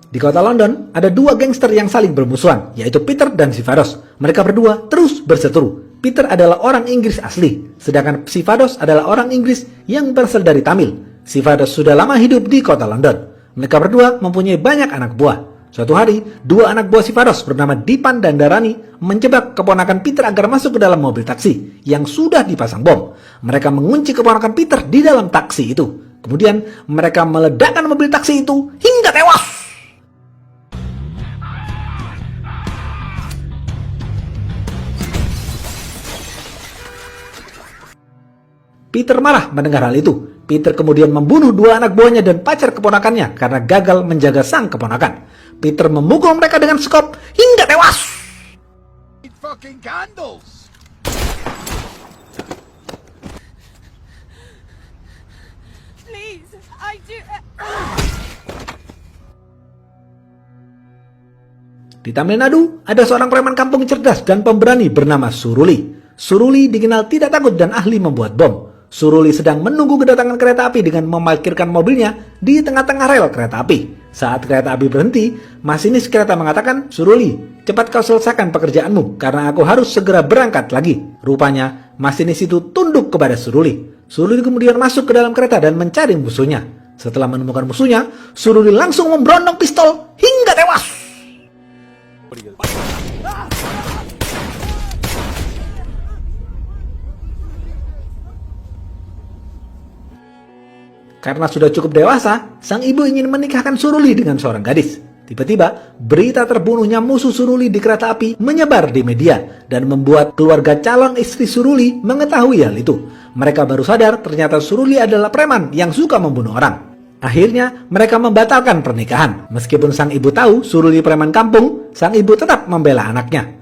Di kota London, ada dua gangster yang saling bermusuhan, yaitu Peter dan Sivados. Mereka berdua terus berseteru. Peter adalah orang Inggris asli, sedangkan Sivados adalah orang Inggris yang berasal dari Tamil. Sivados sudah lama hidup di kota London. Mereka berdua mempunyai banyak anak buah. Suatu hari, dua anak buah Sivados bernama Dipan dan Darani menjebak keponakan Peter agar masuk ke dalam mobil taksi yang sudah dipasang bom. Mereka mengunci keponakan Peter di dalam taksi itu. Kemudian mereka meledakkan mobil taksi itu hingga tewas. Peter marah mendengar hal itu. Peter kemudian membunuh dua anak buahnya dan pacar keponakannya karena gagal menjaga sang keponakan. Peter memukul mereka dengan sekop hingga tewas. Di Tamil Nadu, ada seorang preman kampung cerdas dan pemberani bernama Suruli. Suruli dikenal tidak takut dan ahli membuat bom. Suruli sedang menunggu kedatangan kereta api dengan memarkirkan mobilnya di tengah-tengah rel kereta api. Saat kereta api berhenti, masinis kereta mengatakan, "Suruli, cepat kau selesaikan pekerjaanmu karena aku harus segera berangkat lagi." Rupanya, masinis itu tunduk kepada Suruli. Suruli kemudian masuk ke dalam kereta dan mencari musuhnya. Setelah menemukan musuhnya, Suruli langsung memberondong pistol hingga tewas. Karena sudah cukup dewasa, sang ibu ingin menikahkan Suruli dengan seorang gadis. Tiba-tiba, berita terbunuhnya musuh Suruli di kereta api menyebar di media dan membuat keluarga calon istri Suruli mengetahui hal itu. Mereka baru sadar ternyata Suruli adalah preman yang suka membunuh orang. Akhirnya, mereka membatalkan pernikahan. Meskipun sang ibu tahu Suruli preman kampung, sang ibu tetap membela anaknya.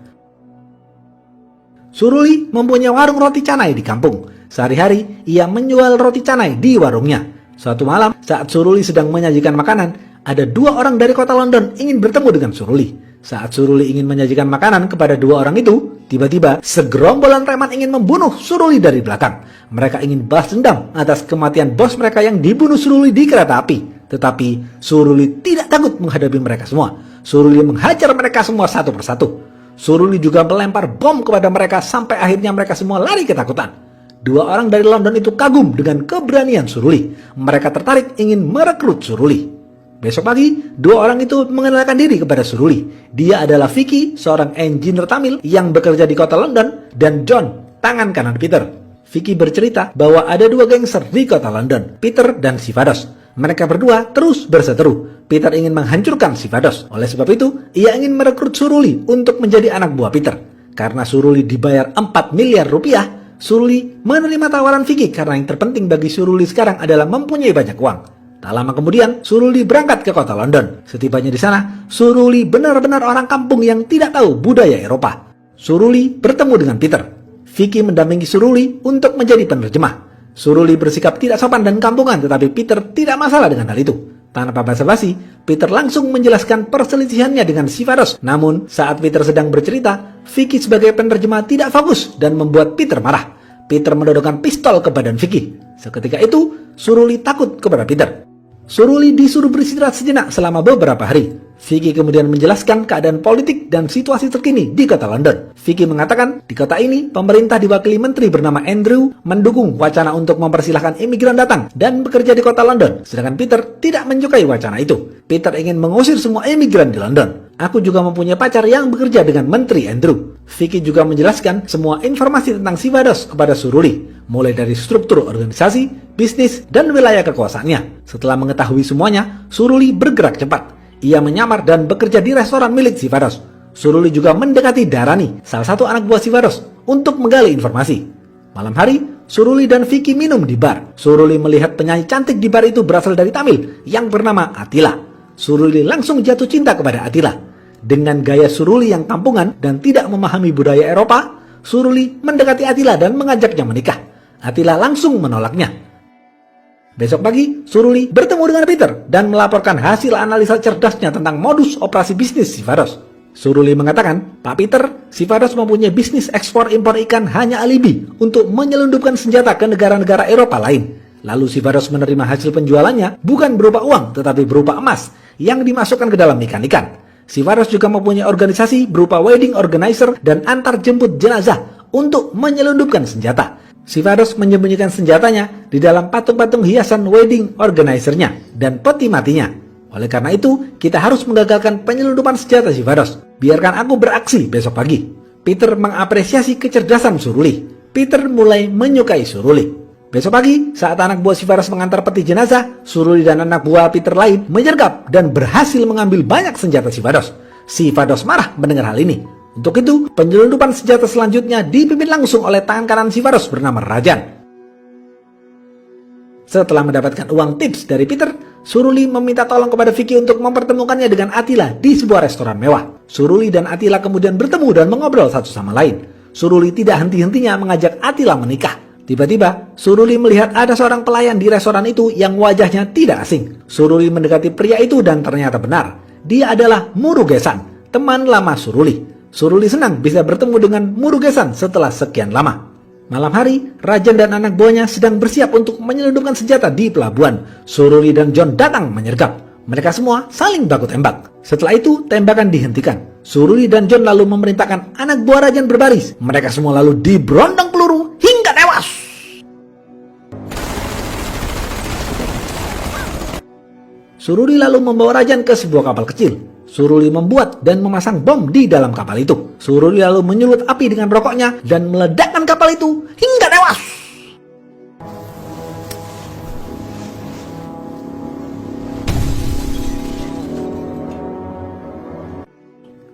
Suruli mempunyai warung roti canai di kampung. Sehari-hari, ia menjual roti canai di warungnya. Suatu malam, saat Suruli sedang menyajikan makanan, ada dua orang dari kota London ingin bertemu dengan Suruli. Saat Suruli ingin menyajikan makanan kepada dua orang itu, tiba-tiba segerombolan preman ingin membunuh Suruli dari belakang. Mereka ingin balas dendam atas kematian bos mereka yang dibunuh Suruli di kereta api. Tetapi Suruli tidak takut menghadapi mereka semua. Suruli menghajar mereka semua satu persatu. Suruli juga melempar bom kepada mereka sampai akhirnya mereka semua lari ketakutan. Dua orang dari London itu kagum dengan keberanian Suruli. Mereka tertarik ingin merekrut Suruli. Besok pagi, dua orang itu mengenalkan diri kepada Suruli. Dia adalah Vicky, seorang engineer Tamil yang bekerja di kota London, dan John, tangan kanan Peter. Vicky bercerita bahwa ada dua gangster di kota London, Peter dan Sivados. Mereka berdua terus berseteru. Peter ingin menghancurkan Sivados. Oleh sebab itu, ia ingin merekrut Suruli untuk menjadi anak buah Peter. Karena Suruli dibayar 4 miliar rupiah, Suruli menerima tawaran Vicky karena yang terpenting bagi Suruli sekarang adalah mempunyai banyak uang. Tak lama kemudian, Suruli berangkat ke kota London. Setibanya di sana, Suruli benar-benar orang kampung yang tidak tahu budaya Eropa. Suruli bertemu dengan Peter. Vicky mendampingi Suruli untuk menjadi penerjemah. Suruli bersikap tidak sopan dan kampungan, tetapi Peter tidak masalah dengan hal itu. Tanpa basa-basi, Peter langsung menjelaskan perselisihannya dengan Sivados. Namun, saat Peter sedang bercerita, Vicky sebagai penerjemah tidak fokus dan membuat Peter marah. Peter menodongkan pistol ke badan Vicky. Seketika itu, Suruli takut kepada Peter. Suruli disuruh beristirahat sejenak selama beberapa hari. Vicky kemudian menjelaskan keadaan politik dan situasi terkini di kota London. Vicky mengatakan, di kota ini, pemerintah diwakili menteri bernama Andrew mendukung wacana untuk mempersilahkan imigran datang dan bekerja di kota London. Sedangkan Peter tidak menyukai wacana itu. Peter ingin mengusir semua imigran di London. Aku juga mempunyai pacar yang bekerja dengan menteri Andrew. Vicky juga menjelaskan semua informasi tentang Sivados kepada Suruli, mulai dari struktur organisasi, bisnis, dan wilayah kekuasaannya. Setelah mengetahui semuanya, Suruli bergerak cepat. Ia menyamar dan bekerja di restoran milik Sivados. Suruli juga mendekati Darani, salah satu anak buah Sivados, untuk menggali informasi. Malam hari, Suruli dan Vicky minum di bar. Suruli melihat penyanyi cantik di bar itu berasal dari Tamil yang bernama Atila. Suruli langsung jatuh cinta kepada Atila. Dengan gaya Suruli yang kampungan dan tidak memahami budaya Eropa, Suruli mendekati Atila dan mengajaknya menikah. Atila langsung menolaknya. Besok pagi, Suruli bertemu dengan Peter dan melaporkan hasil analisa cerdasnya tentang modus operasi bisnis Sivados. Suruli mengatakan, Pak Peter, Sivados mempunyai bisnis ekspor-impor ikan hanya alibi untuk menyelundupkan senjata ke negara-negara Eropa lain. Lalu Sivados menerima hasil penjualannya bukan berupa uang tetapi berupa emas yang dimasukkan ke dalam ikan-ikan. Sivaros juga mempunyai organisasi berupa wedding organizer dan antar jemput jenazah untuk menyelundupkan senjata. Sivaros menyembunyikan senjatanya di dalam patung-patung hiasan wedding organizer-nya dan peti matinya. Oleh karena itu, kita harus menggagalkan penyelundupan senjata Sivaros. Biarkan aku beraksi besok pagi. Peter mengapresiasi kecerdasan Suruli. Peter mulai menyukai Suruli. Besok pagi, saat anak buah Sivaros mengantar peti jenazah, Suruli dan anak buah Peter lain menyergap dan berhasil mengambil banyak senjata Sivaros. Sivaros marah mendengar hal ini. Untuk itu, penyelundupan senjata selanjutnya dipimpin langsung oleh tangan kanan Sivaros bernama Rajan. Setelah mendapatkan uang tips dari Peter, Suruli meminta tolong kepada Vicky untuk mempertemukannya dengan Attila di sebuah restoran mewah. Suruli dan Attila kemudian bertemu dan mengobrol satu sama lain. Suruli tidak henti-hentinya mengajak Attila menikah. Tiba-tiba, Suruli melihat ada seorang pelayan di restoran itu yang wajahnya tidak asing. Suruli mendekati pria itu dan ternyata benar. Dia adalah Murugesan, teman lama Suruli. Suruli senang bisa bertemu dengan Murugesan setelah sekian lama. Malam hari, Rajan dan anak buahnya sedang bersiap untuk menyelundupkan senjata di pelabuhan. Suruli dan John datang menyergap. Mereka semua saling baku tembak. Setelah itu, tembakan dihentikan. Suruli dan John lalu memerintahkan anak buah Rajan berbaris. Mereka semua lalu diberondong peluru hingga tewas. Suruli lalu membawa Rajan ke sebuah kapal kecil. Suruli membuat dan memasang bom di dalam kapal itu. Suruli lalu menyulut api dengan rokoknya dan meledakkan kapal itu hingga tewas.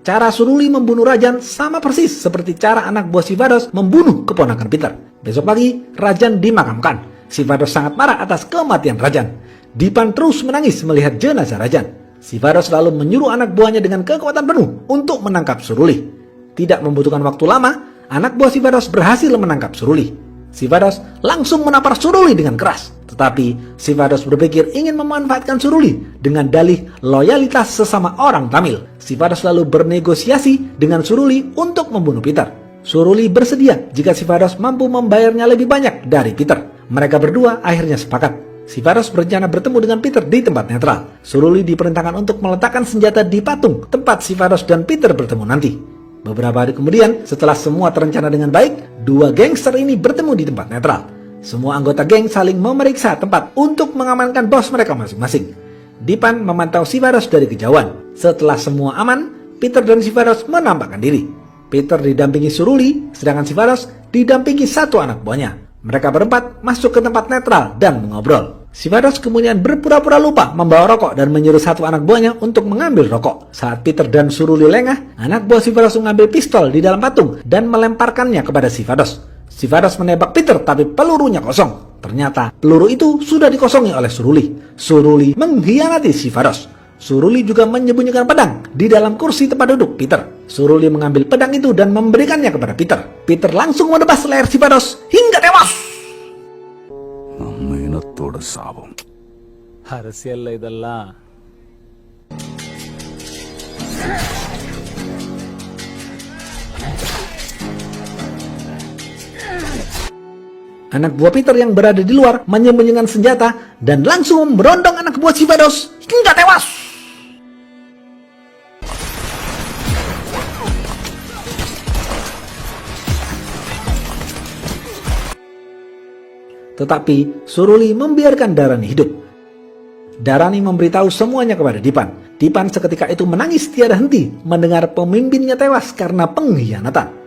Cara Suruli membunuh Rajan sama persis seperti cara anak buah Sivaros membunuh keponakan Peter. Besok pagi, Rajan dimakamkan. Sivaros sangat marah atas kematian Rajan. Dipan terus menangis melihat jenazah Rajan. Sivaros lalu menyuruh anak buahnya dengan kekuatan penuh untuk menangkap Suruli. Tidak membutuhkan waktu lama, anak buah Sivaros berhasil menangkap Suruli. Sivaros langsung menampar Suruli dengan keras. Tetapi Sivaros berpikir ingin memanfaatkan Suruli dengan dalih loyalitas sesama orang Tamil. Sivaros lalu bernegosiasi dengan Suruli untuk membunuh Peter. Suruli bersedia jika Sivaros mampu membayarnya lebih banyak dari Peter. Mereka berdua akhirnya sepakat. Sivaros berencana bertemu dengan Peter di tempat netral. Suruli diperintahkan untuk meletakkan senjata di patung tempat Sivaros dan Peter bertemu nanti. Beberapa hari kemudian, setelah semua terencana dengan baik, dua gangster ini bertemu di tempat netral. Semua anggota geng saling memeriksa tempat untuk mengamankan bos mereka masing-masing. Dipan memantau Sivaros dari kejauhan. Setelah semua aman, Peter dan Sivaros menampakkan diri. Peter didampingi Suruli, sedangkan Sivaros didampingi satu anak buahnya. Mereka berempat masuk ke tempat netral dan mengobrol. Sivaros kemudian berpura-pura lupa membawa rokok dan menyuruh satu anak buahnya untuk mengambil rokok. Saat Peter dan Suruli lengah, anak buah Sivaros mengambil pistol di dalam patung dan melemparkannya kepada Sivaros. Sivaros menembak Peter tapi pelurunya kosong. Ternyata peluru itu sudah dikosongi oleh Suruli. Suruli mengkhianati Sivaros. Suruli juga menyembunyikan pedang di dalam kursi tempat duduk Peter. Suruli mengambil pedang itu dan memberikannya kepada Peter. Peter langsung menebas leher Sivaros hingga tewas. அரசியல்ல இதெல்லாம் Anak buah Peter yang berada di luar menyembunyikan senjata dan langsung memberondong anak buah Sivaros hingga tewas. Tetapi Suruli membiarkan Dharani hidup. Dharani memberitahu semuanya kepada Dipan. Dipan seketika itu menangis tiada henti mendengar pemimpinnya tewas karena pengkhianatan.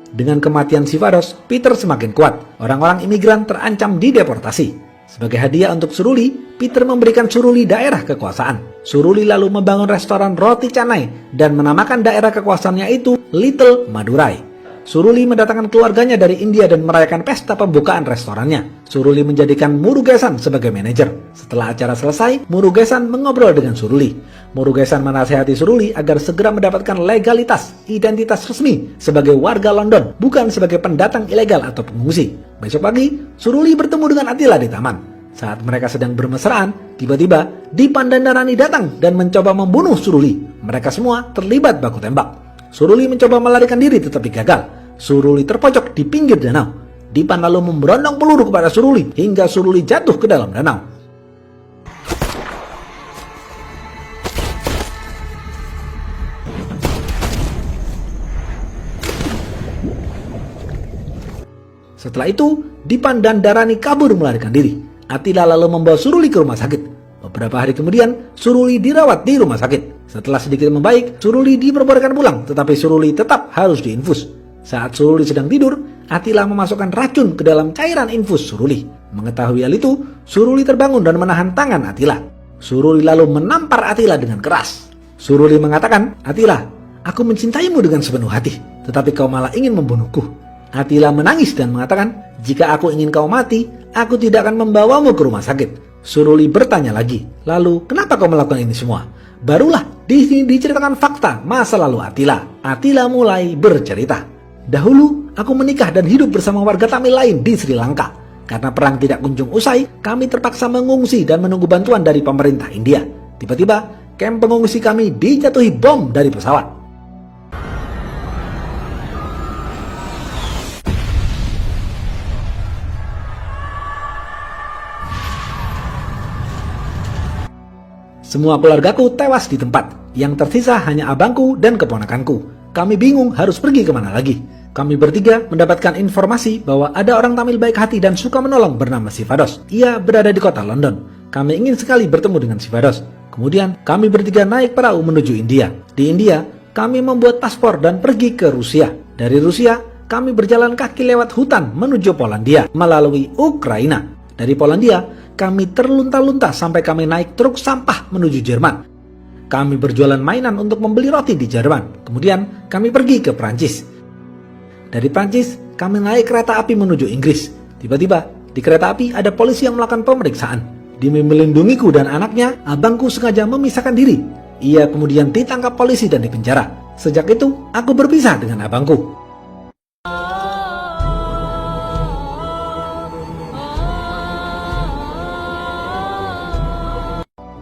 Dengan kematian Sivaros, Peter semakin kuat. Orang-orang imigran terancam dideportasi. Sebagai hadiah untuk Suruli, Peter memberikan Suruli daerah kekuasaan. Suruli lalu membangun restoran roti canai dan menamakan daerah kekuasaannya itu Little Madurai. Suruli mendatangkan keluarganya dari India dan merayakan pesta pembukaan restorannya. Suruli menjadikan Murugesan sebagai manajer. Setelah acara selesai, Murugesan mengobrol dengan Suruli. Murugesan menasihati Suruli agar segera mendapatkan legalitas, identitas resmi sebagai warga London, bukan sebagai pendatang ilegal atau pengungsi. Besok pagi, Suruli bertemu dengan Attila di taman. Saat mereka sedang bermesraan, tiba-tiba Dipan dan Dharani datang dan mencoba membunuh Suruli. Mereka semua terlibat baku tembak. Suruli mencoba melarikan diri tetapi gagal. Suruli terpojok di pinggir danau. Dipan lalu memberondong peluru kepada Suruli hingga Suruli jatuh ke dalam danau. Setelah itu, Dipan dan Dharani kabur melarikan diri. Atila lalu membawa Suruli ke rumah sakit. Beberapa hari kemudian, Suruli dirawat di rumah sakit. Setelah sedikit membaik, Suruli diperbolehkan pulang, tetapi Suruli tetap harus diinfus. Saat Suruli sedang tidur, Atila memasukkan racun ke dalam cairan infus Suruli. Mengetahui hal itu, Suruli terbangun dan menahan tangan Atila. Suruli lalu menampar Atila dengan keras. Suruli mengatakan, "Atila, aku mencintaimu dengan sepenuh hati, tetapi kau malah ingin membunuhku." Atila menangis dan mengatakan, "Jika aku ingin kau mati, aku tidak akan membawamu ke rumah sakit." Suruli bertanya lagi, "Lalu kenapa kau melakukan ini semua?" Barulah di sini diceritakan fakta masa lalu Atila. Atila mulai bercerita, "Dahulu aku menikah dan hidup bersama warga Tamil lain di Sri Lanka. Karena perang tidak kunjung usai, kami terpaksa mengungsi dan menunggu bantuan dari pemerintah India. Tiba-tiba, kamp pengungsi kami dijatuhi bom dari pesawat. Semua keluargaku tewas di tempat. Yang tersisa hanya abangku dan keponakanku. Kami bingung harus pergi kemana lagi. Kami bertiga mendapatkan informasi bahwa ada orang Tamil baik hati dan suka menolong bernama Sivados. Ia berada di kota London. Kami ingin sekali bertemu dengan Sivados. Kemudian kami bertiga naik perahu menuju India. Di India, kami membuat paspor dan pergi ke Rusia. Dari Rusia, kami berjalan kaki lewat hutan menuju Polandia melalui Ukraina. Dari Polandia, kami terlunta-lunta sampai kami naik truk sampah menuju Jerman. Kami berjualan mainan untuk membeli roti di Jerman. Kemudian kami pergi ke Prancis. Dari Prancis, kami naik kereta api menuju Inggris. Tiba-tiba, di kereta api ada polisi yang melakukan pemeriksaan. Demi melindungiku dan anaknya, abangku sengaja memisahkan diri. Ia kemudian ditangkap polisi dan dipenjara. Sejak itu, aku berpisah dengan abangku.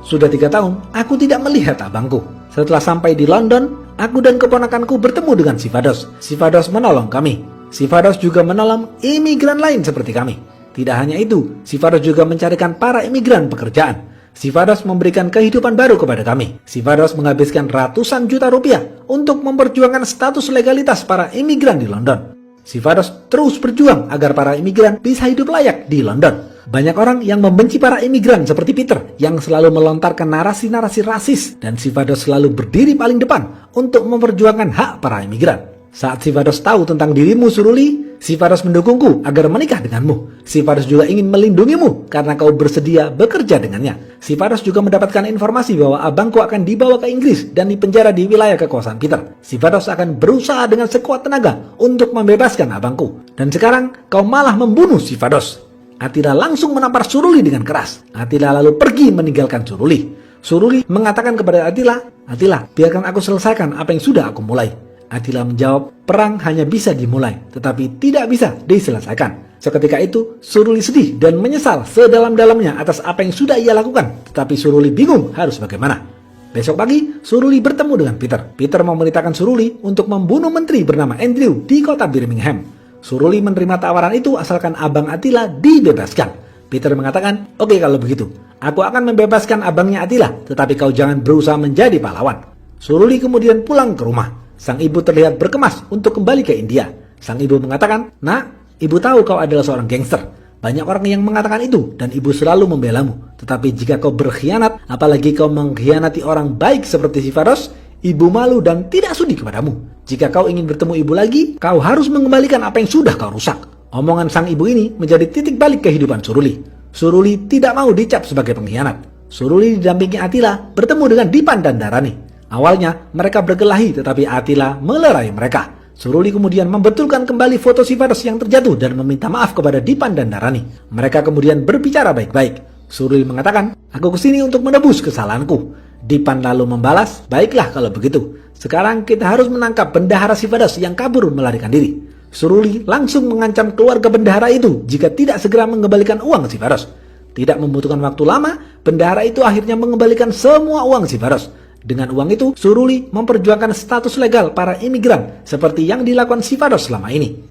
Sudah 3 tahun, aku tidak melihat abangku. Setelah sampai di London, aku dan keponakanku bertemu dengan Sivados. Sivados menolong kami. Sivados juga menolong imigran lain seperti kami. Tidak hanya itu, Sivados juga mencarikan para imigran pekerjaan. Sivados memberikan kehidupan baru kepada kami. Sivados menghabiskan ratusan juta rupiah untuk memperjuangkan status legalitas para imigran di London. Sivados terus berjuang agar para imigran bisa hidup layak di London. Banyak orang yang membenci para imigran seperti Peter yang selalu melontarkan narasi-narasi rasis, dan Sivados selalu berdiri paling depan untuk memperjuangkan hak para imigran. Saat Sivados tahu tentang dirimu Suruli, Sivados mendukungku agar menikah denganmu. Sivados juga ingin melindungimu karena kau bersedia bekerja dengannya. Sivados juga mendapatkan informasi bahwa abangku akan dibawa ke Inggris dan dipenjara di wilayah kekuasaan Peter. Sivados akan berusaha dengan sekuat tenaga untuk membebaskan abangku. Dan sekarang kau malah membunuh Sivados. Atila langsung menampar Suruli dengan keras. Atila lalu pergi meninggalkan Suruli. Suruli mengatakan kepada Atila, "Atila, biarkan aku selesaikan apa yang sudah aku mulai." Atila menjawab, "Perang hanya bisa dimulai, tetapi tidak bisa diselesaikan." Seketika itu, Suruli sedih dan menyesal sedalam-dalamnya atas apa yang sudah ia lakukan. Tetapi Suruli bingung harus bagaimana. Besok pagi, Suruli bertemu dengan Peter. Peter memerintahkan Suruli untuk membunuh menteri bernama Andrew di kota Birmingham. Suruli menerima tawaran itu asalkan abang Atila dibebaskan. Peter mengatakan, "Oke kalau begitu, aku akan membebaskan abangnya Atila, tetapi kau jangan berusaha menjadi pahlawan." Suruli kemudian pulang ke rumah. Sang ibu terlihat berkemas untuk kembali ke India. Sang ibu mengatakan, "Nak, ibu tahu kau adalah seorang gangster. Banyak orang yang mengatakan itu dan ibu selalu membelamu. Tetapi jika kau berkhianat, apalagi kau mengkhianati orang baik seperti Sivados, ibu malu dan tidak sudi kepadamu. Jika kau ingin bertemu ibu lagi, kau harus mengembalikan apa yang sudah kau rusak." Omongan sang ibu ini menjadi titik balik kehidupan Suruli. Suruli tidak mau dicap sebagai pengkhianat. Suruli didampingi Atila bertemu dengan Dipan dan Dharani. Awalnya mereka berkelahi, tetapi Atila melerai mereka. Suruli kemudian membetulkan kembali foto Sivados yang terjatuh dan meminta maaf kepada Dipan dan Dharani. Mereka kemudian berbicara baik-baik. Suruli mengatakan, "Aku kesini untuk menebus kesalahanku." Dipan lalu membalas, "Baiklah kalau begitu. Sekarang kita harus menangkap bendahara Sivados yang kabur melarikan diri." Suruli langsung mengancam keluarga bendahara itu jika tidak segera mengembalikan uang Sivados. Tidak membutuhkan waktu lama, bendahara itu akhirnya mengembalikan semua uang Sivados. Dengan uang itu, Suruli memperjuangkan status legal para imigran seperti yang dilakukan Sivados selama ini.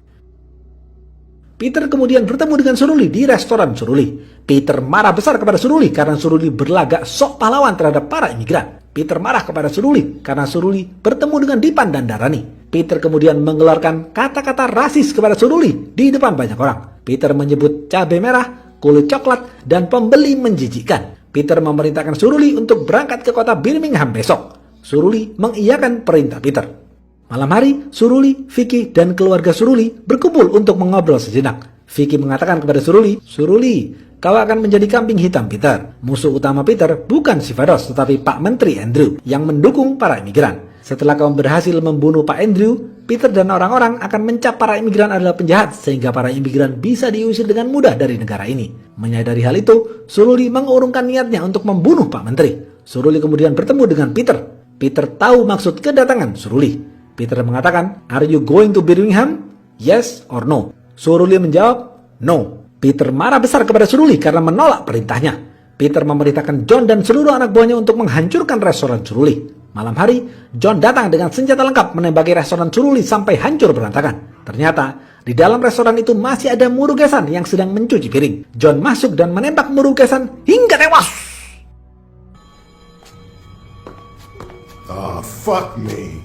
Peter kemudian bertemu dengan Suruli di restoran Suruli. Peter marah besar kepada Suruli karena Suruli berlagak sok pahlawan terhadap para imigran. Peter marah kepada Suruli karena Suruli bertemu dengan Dipan dan Dharani. Peter kemudian mengeluarkan kata-kata rasis kepada Suruli di depan banyak orang. Peter menyebut cabai merah, kulit coklat, dan pembeli menjijikkan. Peter memerintahkan Suruli untuk berangkat ke kota Birmingham besok. Suruli mengiyakan perintah Peter. Malam hari, Suruli, Vicky, dan keluarga Suruli berkumpul untuk mengobrol sejenak. Vicky mengatakan kepada Suruli, "Suruli, kau akan menjadi kambing hitam Peter. Musuh utama Peter bukan si Vados, tetapi Pak Menteri Andrew yang mendukung para imigran. Setelah kau berhasil membunuh Pak Andrew, Peter dan orang-orang akan mencap para imigran adalah penjahat sehingga para imigran bisa diusir dengan mudah dari negara ini." Menyadari hal itu, Suruli mengurungkan niatnya untuk membunuh Pak Menteri. Suruli kemudian bertemu dengan Peter. Peter tahu maksud kedatangan Suruli. Peter mengatakan, "Are you going to Birmingham? Yes or no?" Suruli menjawab, "No." Peter marah besar kepada Suruli karena menolak perintahnya. Peter memerintahkan John dan seluruh anak buahnya untuk menghancurkan restoran Suruli. Malam hari, John datang dengan senjata lengkap menembaki restoran Suruli sampai hancur berantakan. Ternyata, di dalam restoran itu masih ada Murugesan yang sedang mencuci piring. John masuk dan menembak Murugesan hingga tewas. Oh, fuck me.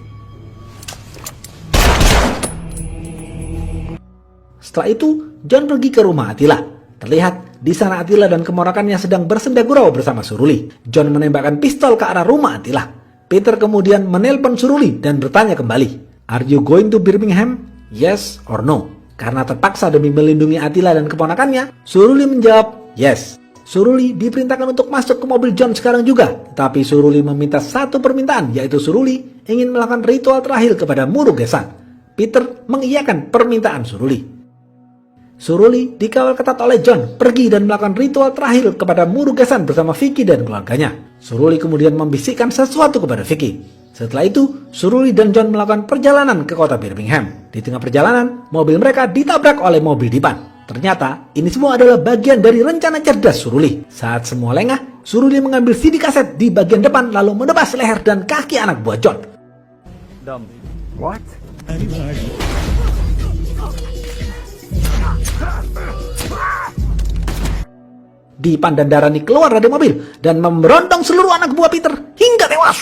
Setelah itu, John pergi ke rumah Attila. Terlihat di sana Attila dan keponakannya sedang bersenda gurau bersama Suruli. John menembakkan pistol ke arah rumah Attila. Peter kemudian menelpon Suruli dan bertanya kembali, "Are you going to Birmingham? Yes or no?" Karena terpaksa demi melindungi Attila dan keponakannya, Suruli menjawab yes. Suruli diperintahkan untuk masuk ke mobil John sekarang juga. Tapi Suruli meminta satu permintaan, yaitu Suruli ingin melakukan ritual terakhir kepada Murugesan. Peter mengiyakan permintaan Suruli. Suruli dikawal ketat oleh John pergi dan melakukan ritual terakhir kepada Murugesan bersama Vicky dan keluarganya. Suruli kemudian membisikkan sesuatu kepada Vicky. Setelah itu, Suruli dan John melakukan perjalanan ke kota Birmingham. Di tengah perjalanan, mobil mereka ditabrak oleh mobil depan. Ternyata, ini semua adalah bagian dari rencana cerdas Suruli. Saat semua lengah, Suruli mengambil CD kaset di bagian depan lalu menebas leher dan kaki anak buah John. What? Dipan dan Darani keluar dari mobil dan memberondong seluruh anak buah Peter hingga tewas.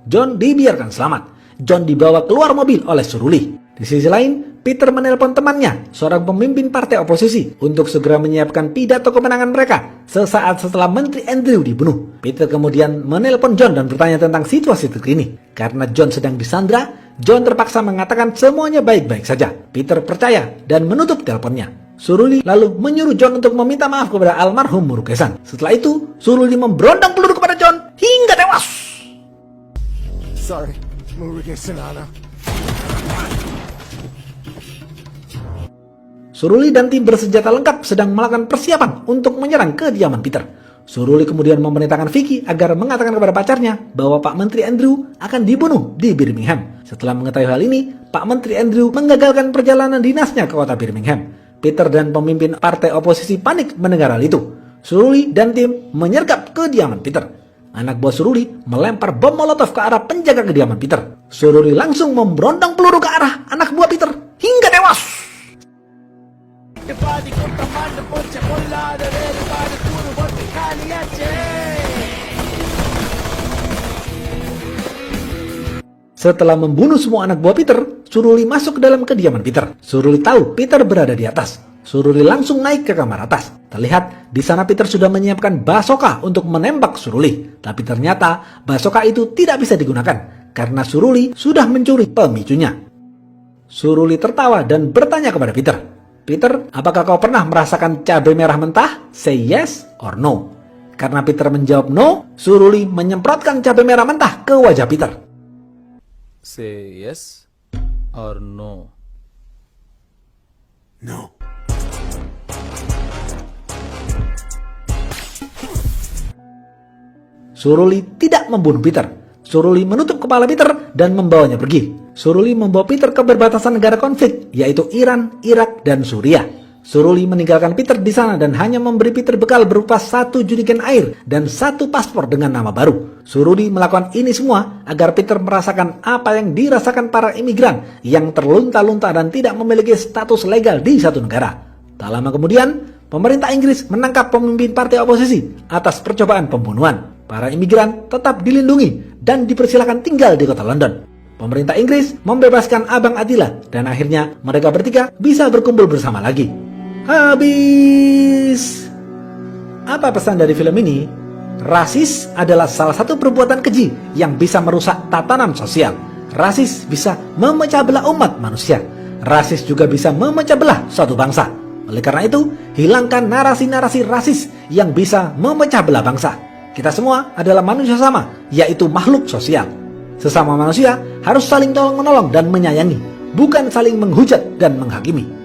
John dibiarkan selamat. John dibawa keluar mobil oleh Suruli. Di sisi lain, Peter menelpon temannya, seorang pemimpin partai oposisi, untuk segera menyiapkan pidato kemenangan mereka sesaat setelah Menteri Andrew dibunuh. Peter kemudian menelpon John dan bertanya tentang situasi terkini. Karena John sedang disandra, John terpaksa mengatakan semuanya baik-baik saja. Peter percaya dan menutup teleponnya. Suruli lalu menyuruh John untuk meminta maaf kepada almarhum Murugesan. Setelah itu, Suruli memberondong peluru kepada John hingga tewas. Sorry, Murugesan-ana. Suruli dan tim bersenjata lengkap sedang melakukan persiapan untuk menyerang kediaman Peter. Suruli kemudian memerintahkan Vicky agar mengatakan kepada pacarnya bahwa Pak Menteri Andrew akan dibunuh di Birmingham. Setelah mengetahui hal ini, Pak Menteri Andrew menggagalkan perjalanan dinasnya ke kota Birmingham. Peter dan pemimpin partai oposisi panik mendengar hal itu. Suruli dan tim menyergap kediaman Peter. Anak buah Suruli melempar bom molotov ke arah penjaga kediaman Peter. Suruli langsung memberondong peluru ke arah anak buah Peter hingga tewas. Setelah membunuh semua anak buah Peter, Suruli masuk ke dalam kediaman Peter. Suruli tahu Peter berada di atas. Suruli langsung naik ke kamar atas. Terlihat di sana Peter sudah menyiapkan basoka untuk menembak Suruli. Tapi ternyata basoka itu tidak bisa digunakan karena Suruli sudah mencuri pemicunya. Suruli tertawa dan bertanya kepada Peter, "Peter, apakah kau pernah merasakan cabai merah mentah? Say yes or no." Karena Peter menjawab no, Suruli menyemprotkan cabai merah mentah ke wajah Peter. Say yes or no? No. Suruli tidak membunuh Peter. Suruli menutup kepala Peter dan membawanya pergi. Suruli membawa Peter ke perbatasan negara konflik, yaitu Iran, Irak, dan Suriah. Suruli meninggalkan Peter di sana dan hanya memberi Peter bekal berupa 1 jerigen air dan 1 paspor dengan nama baru. Suruli melakukan ini semua agar Peter merasakan apa yang dirasakan para imigran yang terlunta-lunta dan tidak memiliki status legal di satu negara. Tak lama kemudian, pemerintah Inggris menangkap pemimpin partai oposisi atas percobaan pembunuhan. Para imigran tetap dilindungi dan dipersilakan tinggal di kota London. Pemerintah Inggris membebaskan Abang Attila dan akhirnya mereka bertiga bisa berkumpul bersama lagi. Habis. Apa pesan dari film ini? Rasis adalah salah satu perbuatan keji yang bisa merusak tatanan sosial. Rasis bisa memecah belah umat manusia. Rasis juga bisa memecah belah suatu bangsa. Oleh karena itu, hilangkan narasi-narasi rasis yang bisa memecah belah bangsa. Kita semua adalah manusia sama, yaitu makhluk sosial. Sesama manusia harus saling tolong-menolong dan menyayangi, bukan saling menghujat dan menghakimi.